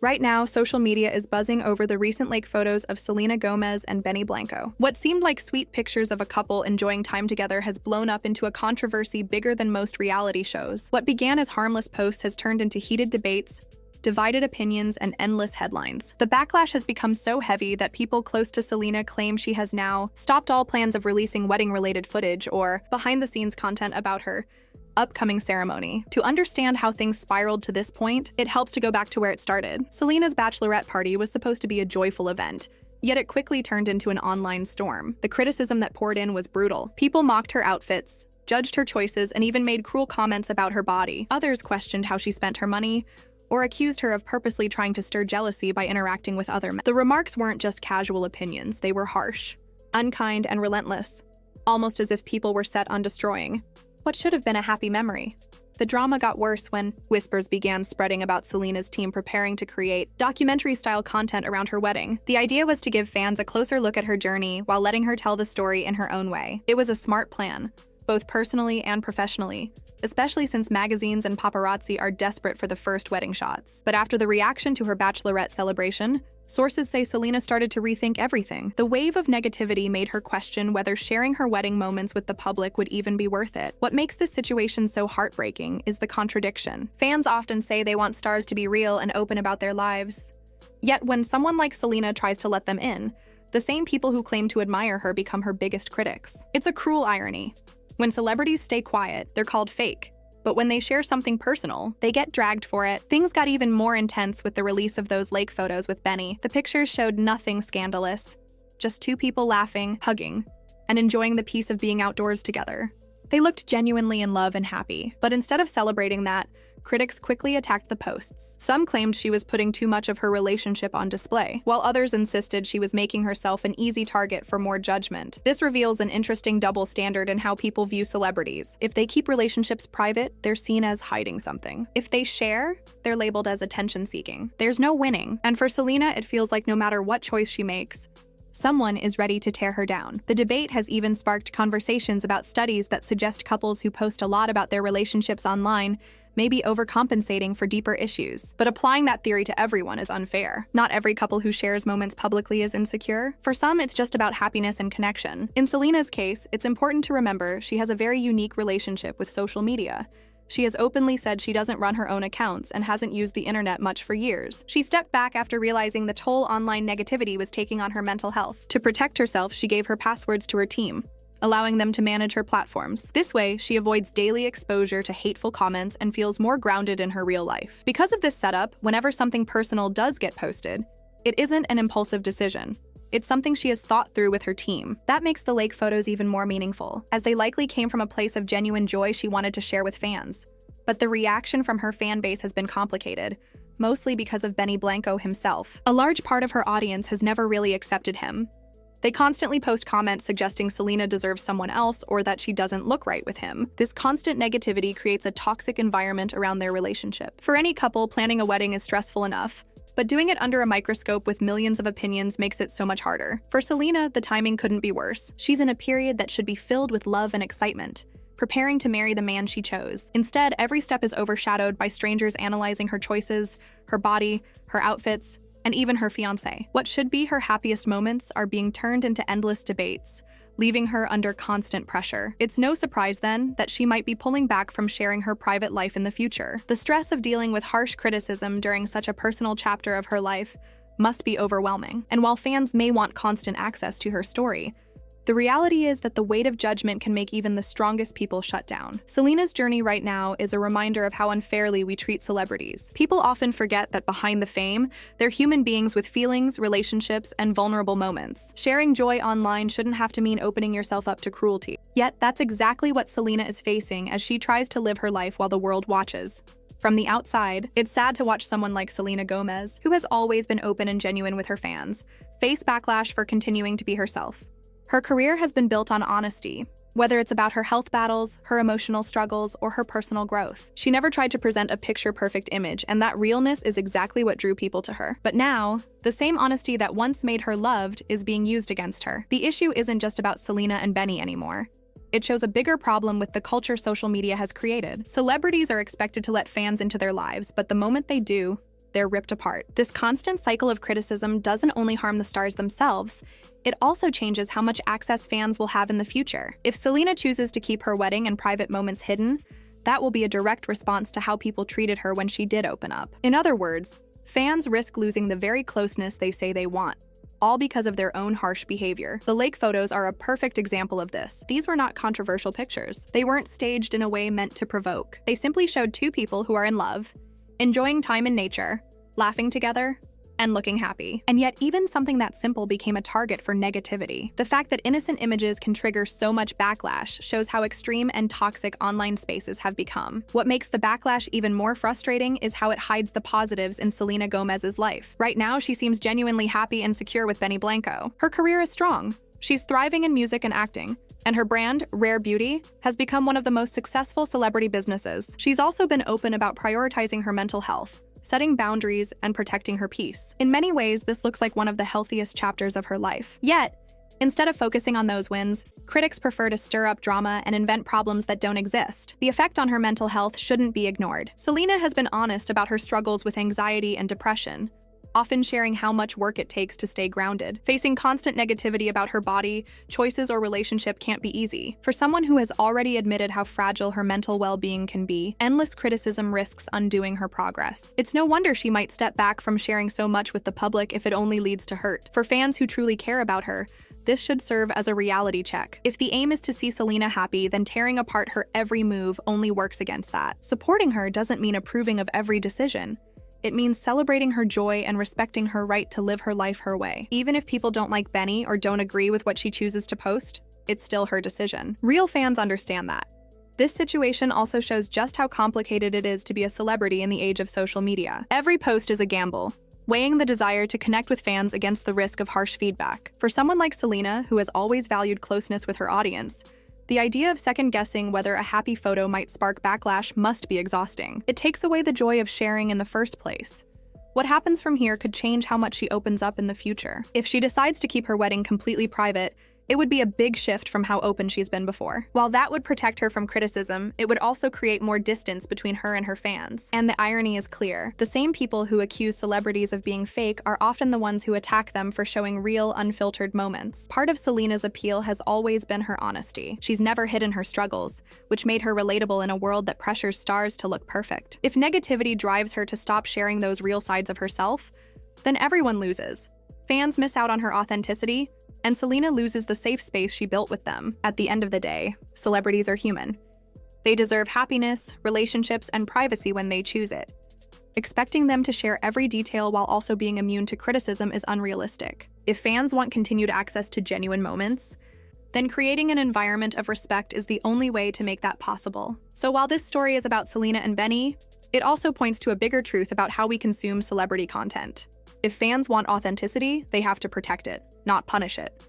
Right now, social media is buzzing over the recent lake photos of Selena Gomez and Benny Blanco. What seemed like sweet pictures of a couple enjoying time together has blown up into a controversy bigger than most reality shows. What began as harmless posts has turned into heated debates, divided opinions, and endless headlines. The backlash has become so heavy that people close to Selena claim she has now stopped all plans of releasing wedding-related footage or behind-the-scenes content about her upcoming ceremony. To understand how things spiraled to this point, it helps to go back to where it started. Selena's bachelorette party was supposed to be a joyful event, yet it quickly turned into an online storm. The criticism that poured in was brutal. People mocked her outfits, judged her choices, and even made cruel comments about her body. Others questioned how she spent her money, or accused her of purposely trying to stir jealousy by interacting with other men. The remarks weren't just casual opinions, they were harsh, unkind, and relentless, almost as if people were set on destroying what should have been a happy memory. The drama got worse when whispers began spreading about Selena's team preparing to create documentary-style content around her wedding. The idea was to give fans a closer look at her journey while letting her tell the story in her own way. It was a smart plan, both personally and professionally, especially since magazines and paparazzi are desperate for the first wedding shots. But after the reaction to her bachelorette celebration, sources say Selena started to rethink everything. The wave of negativity made her question whether sharing her wedding moments with the public would even be worth it. What makes this situation so heartbreaking is the contradiction. Fans often say they want stars to be real and open about their lives. Yet when someone like Selena tries to let them in, the same people who claim to admire her become her biggest critics. It's a cruel irony. When celebrities stay quiet, they're called fake. But when they share something personal, they get dragged for it. Things got even more intense with the release of those lake photos with Benny. The pictures showed nothing scandalous, just two people laughing, hugging, and enjoying the peace of being outdoors together. They looked genuinely in love and happy, but instead of celebrating that, critics quickly attacked the posts. Some claimed she was putting too much of her relationship on display, while others insisted she was making herself an easy target for more judgment. This reveals an interesting double standard in how people view celebrities. If they keep relationships private, they're seen as hiding something. If they share, they're labeled as attention-seeking. There's no winning, and for Selena, it feels like no matter what choice she makes, someone is ready to tear her down. The debate has even sparked conversations about studies that suggest couples who post a lot about their relationships online may be overcompensating for deeper issues. But applying that theory to everyone is unfair. Not every couple who shares moments publicly is insecure. For some, it's just about happiness and connection. In Selena's case, it's important to remember she has a very unique relationship with social media. She has openly said she doesn't run her own accounts and hasn't used the internet much for years. She stepped back after realizing the toll online negativity was taking on her mental health. To protect herself, she gave her passwords to her team, allowing them to manage her platforms. This way, she avoids daily exposure to hateful comments and feels more grounded in her real life. Because of this setup, whenever something personal does get posted, it isn't an impulsive decision. It's something she has thought through with her team. That makes the lake photos even more meaningful, as they likely came from a place of genuine joy she wanted to share with fans. But the reaction from her fan base has been complicated, mostly because of Benny Blanco himself. A large part of her audience has never really accepted him. They constantly post comments suggesting Selena deserves someone else or that she doesn't look right with him. This constant negativity creates a toxic environment around their relationship. For any couple, planning a wedding is stressful enough, but doing it under a microscope with millions of opinions makes it so much harder. For Selena, the timing couldn't be worse. She's in a period that should be filled with love and excitement, preparing to marry the man she chose. Instead, every step is overshadowed by strangers analyzing her choices, her body, her outfits, and even her fiancé. What should be her happiest moments are being turned into endless debates, leaving her under constant pressure. It's no surprise, then, that she might be pulling back from sharing her private life in the future. The stress of dealing with harsh criticism during such a personal chapter of her life must be overwhelming. And while fans may want constant access to her story, the reality is that the weight of judgment can make even the strongest people shut down. Selena's journey right now is a reminder of how unfairly we treat celebrities. People often forget that behind the fame, they're human beings with feelings, relationships, and vulnerable moments. Sharing joy online shouldn't have to mean opening yourself up to cruelty. Yet, that's exactly what Selena is facing as she tries to live her life while the world watches. From the outside, it's sad to watch someone like Selena Gomez, who has always been open and genuine with her fans, face backlash for continuing to be herself. Her career has been built on honesty, whether it's about her health battles, her emotional struggles, or her personal growth. She never tried to present a picture-perfect image, and that realness is exactly what drew people to her. But now, the same honesty that once made her loved is being used against her. The issue isn't just about Selena and Benny anymore. It shows a bigger problem with the culture social media has created. Celebrities are expected to let fans into their lives, but the moment they do, they're ripped apart. This constant cycle of criticism doesn't only harm the stars themselves, it also changes how much access fans will have in the future. If Selena chooses to keep her wedding and private moments hidden, that will be a direct response to how people treated her when she did open up. In other words, fans risk losing the very closeness they say they want, all because of their own harsh behavior. The lake photos are a perfect example of this. These were not controversial pictures. They weren't staged in a way meant to provoke. They simply showed two people who are in love, enjoying time in nature, laughing together, and looking happy. And yet even something that simple became a target for negativity. The fact that innocent images can trigger so much backlash shows how extreme and toxic online spaces have become. What makes the backlash even more frustrating is how it hides the positives in Selena Gomez's life. Right now, she seems genuinely happy and secure with Benny Blanco. Her career is strong. She's thriving in music and acting, and her brand, Rare Beauty, has become one of the most successful celebrity businesses. She's also been open about prioritizing her mental health, setting boundaries, and protecting her peace. In many ways, this looks like one of the healthiest chapters of her life. Yet, instead of focusing on those wins, critics prefer to stir up drama and invent problems that don't exist. The effect on her mental health shouldn't be ignored. Selena has been honest about her struggles with anxiety and depression, often sharing how much work it takes to stay grounded. Facing constant negativity about her body, choices, or relationship can't be easy. For someone who has already admitted how fragile her mental well-being can be, endless criticism risks undoing her progress. It's no wonder she might step back from sharing so much with the public if it only leads to hurt. For fans who truly care about her, this should serve as a reality check. If the aim is to see Selena happy, then tearing apart her every move only works against that. Supporting her doesn't mean approving of every decision. It means celebrating her joy and respecting her right to live her life her way. Even if people don't like Benny or don't agree with what she chooses to post, it's still her decision. Real fans understand that. This situation also shows just how complicated it is to be a celebrity in the age of social media. Every post is a gamble, weighing the desire to connect with fans against the risk of harsh feedback. For someone like Selena, who has always valued closeness with her audience, the idea of second-guessing whether a happy photo might spark backlash must be exhausting. It takes away the joy of sharing in the first place. What happens from here could change how much she opens up in the future. If she decides to keep her wedding completely private, it would be a big shift from how open she's been before. While that would protect her from criticism, it would also create more distance between her and her fans. And the irony is clear. The same people who accuse celebrities of being fake are often the ones who attack them for showing real, unfiltered moments. Part of Selena's appeal has always been her honesty. She's never hidden her struggles, which made her relatable in a world that pressures stars to look perfect. If negativity drives her to stop sharing those real sides of herself, then everyone loses. Fans miss out on her authenticity, and Selena loses the safe space she built with them. At the end of the day, celebrities are human. They deserve happiness, relationships, and privacy when they choose it. Expecting them to share every detail while also being immune to criticism is unrealistic. If fans want continued access to genuine moments, then creating an environment of respect is the only way to make that possible. So while this story is about Selena and Benny, it also points to a bigger truth about how we consume celebrity content. If fans want authenticity, they have to protect it, not punish it.